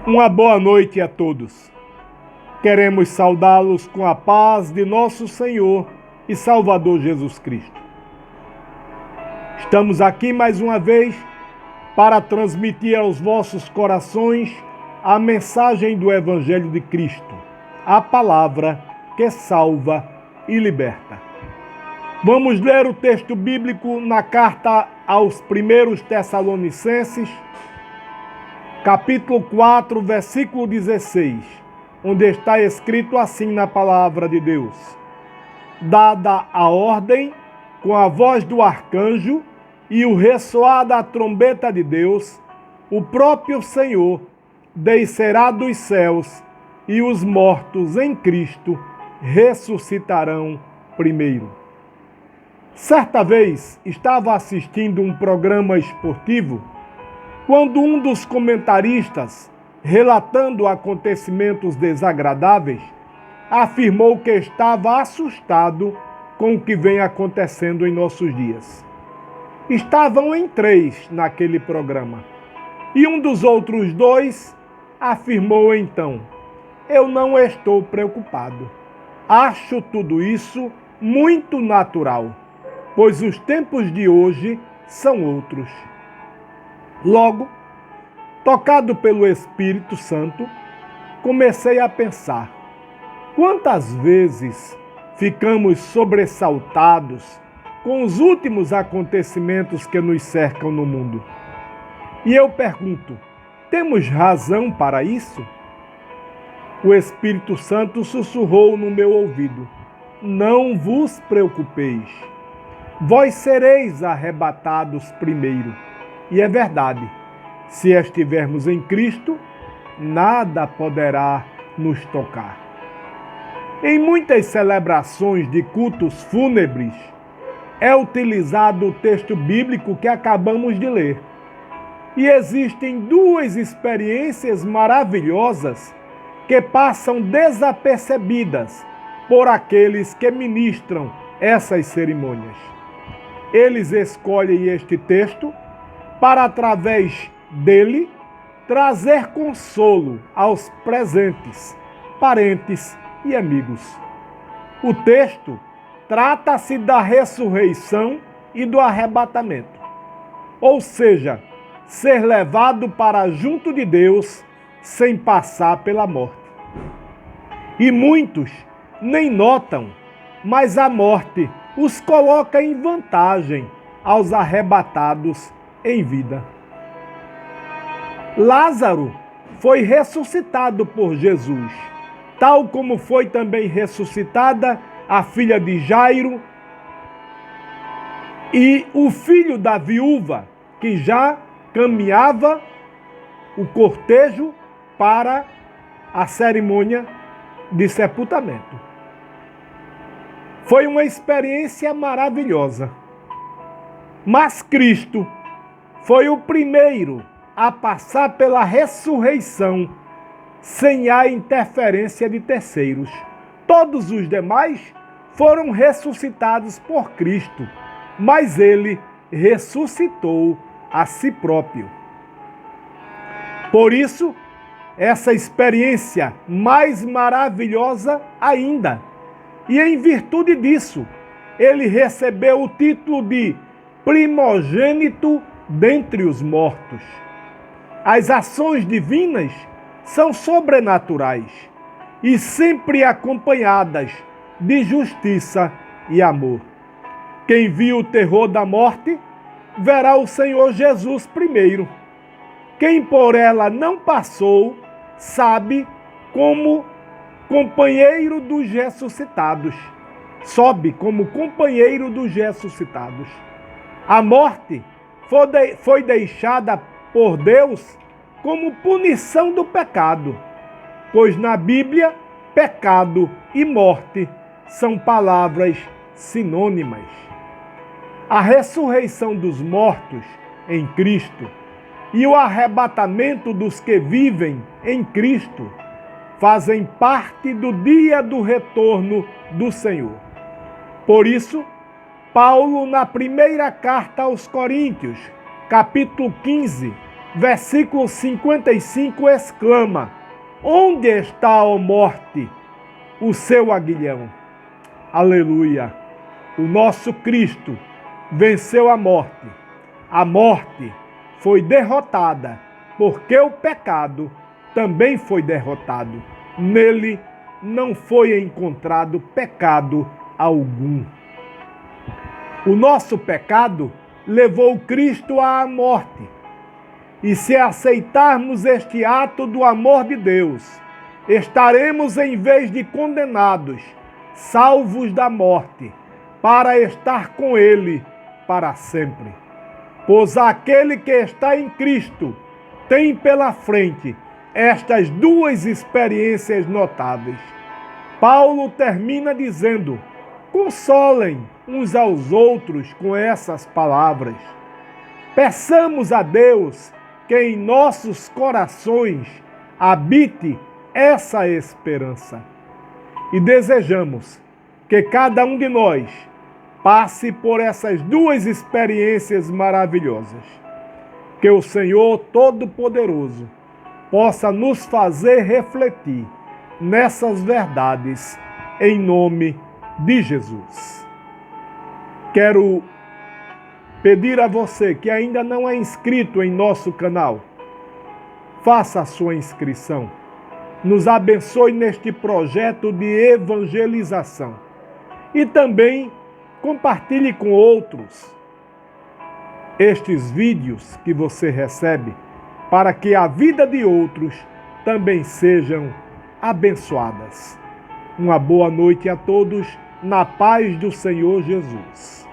Uma boa noite a todos. Queremos saudá-los com a paz de nosso Senhor e Salvador Jesus Cristo. Estamos aqui mais uma vez para transmitir aos vossos corações a mensagem do Evangelho de Cristo, a palavra que salva e liberta. Vamos ler o texto bíblico na carta aos 1 Tessalonicenses, capítulo 4, versículo 16, onde está escrito assim na palavra de Deus: dada a ordem, com a voz do arcanjo e o ressoar da trombeta de Deus, o próprio Senhor descerá dos céus e os mortos em Cristo ressuscitarão primeiro. Certa vez estava assistindo um programa esportivo quando um dos comentaristas, relatando acontecimentos desagradáveis, afirmou que estava assustado com o que vem acontecendo em nossos dias. Estavam em 3 naquele programa. E um dos outros 2 afirmou então: eu não estou preocupado. Acho tudo isso muito natural, pois os tempos de hoje são outros. Logo, tocado pelo Espírito Santo, comecei a pensar: quantas vezes ficamos sobressaltados com os últimos acontecimentos que nos cercam no mundo? E eu pergunto, temos razão para isso? O Espírito Santo sussurrou no meu ouvido: não vos preocupeis, vós sereis arrebatados primeiro. E é verdade, se estivermos em Cristo, nada poderá nos tocar. Em muitas celebrações de cultos fúnebres, é utilizado o texto bíblico que acabamos de ler. E existem 2 experiências maravilhosas que passam desapercebidas por aqueles que ministram essas cerimônias. Eles escolhem este texto para, através dele, trazer consolo aos presentes, parentes e amigos. O texto trata-se da ressurreição e do arrebatamento, ou seja, ser levado para junto de Deus sem passar pela morte. E muitos nem notam, mas a morte os coloca em vantagem aos arrebatados em vida. Lázaro foi ressuscitado por Jesus, tal como foi também ressuscitada a filha de Jairo e o filho da viúva, que já caminhava o cortejo para a cerimônia de sepultamento. Foi uma experiência maravilhosa. Mas Cristo foi o primeiro a passar pela ressurreição sem a interferência de terceiros. Todos os demais foram ressuscitados por Cristo, mas ele ressuscitou a si próprio. Por isso, essa experiência mais maravilhosa ainda. E em virtude disso, ele recebeu o título de primogênito dentre os mortos. As ações divinas são sobrenaturais e sempre acompanhadas de justiça e amor. Quem viu o terror da morte, verá o Senhor Jesus primeiro. Quem por ela não passou, sabe como companheiro dos ressuscitados. Sobe como companheiro dos ressuscitados. A morte foi deixada por Deus como punição do pecado, pois na Bíblia, pecado e morte são palavras sinônimas. A ressurreição dos mortos em Cristo e o arrebatamento dos que vivem em Cristo fazem parte do dia do retorno do Senhor. Por isso, Paulo, na primeira carta aos Coríntios, capítulo 15, versículo 55 exclama: onde está, ó morte, o seu aguilhão? Aleluia! O nosso Cristo venceu a morte. A morte foi derrotada, porque o pecado também foi derrotado. Nele não foi encontrado pecado algum. O nosso pecado levou Cristo à morte. E se aceitarmos este ato do amor de Deus, estaremos, em vez de condenados, salvos da morte, para estar com Ele para sempre. Pois aquele que está em Cristo tem pela frente estas duas experiências notáveis. Paulo termina dizendo: consolem uns aos outros com essas palavras. Peçamos a Deus que em nossos corações habite essa esperança. E desejamos que cada um de nós passe por essas duas experiências maravilhosas. Que o Senhor Todo-Poderoso possa nos fazer refletir nessas verdades, em nome de Jesus. Quero pedir a você que ainda não é inscrito em nosso canal, faça a sua inscrição. Nos abençoe neste projeto de evangelização. E também compartilhe com outros estes vídeos que você recebe, para que a vida de outros também sejam abençoadas. Uma boa noite a todos, na paz do Senhor Jesus.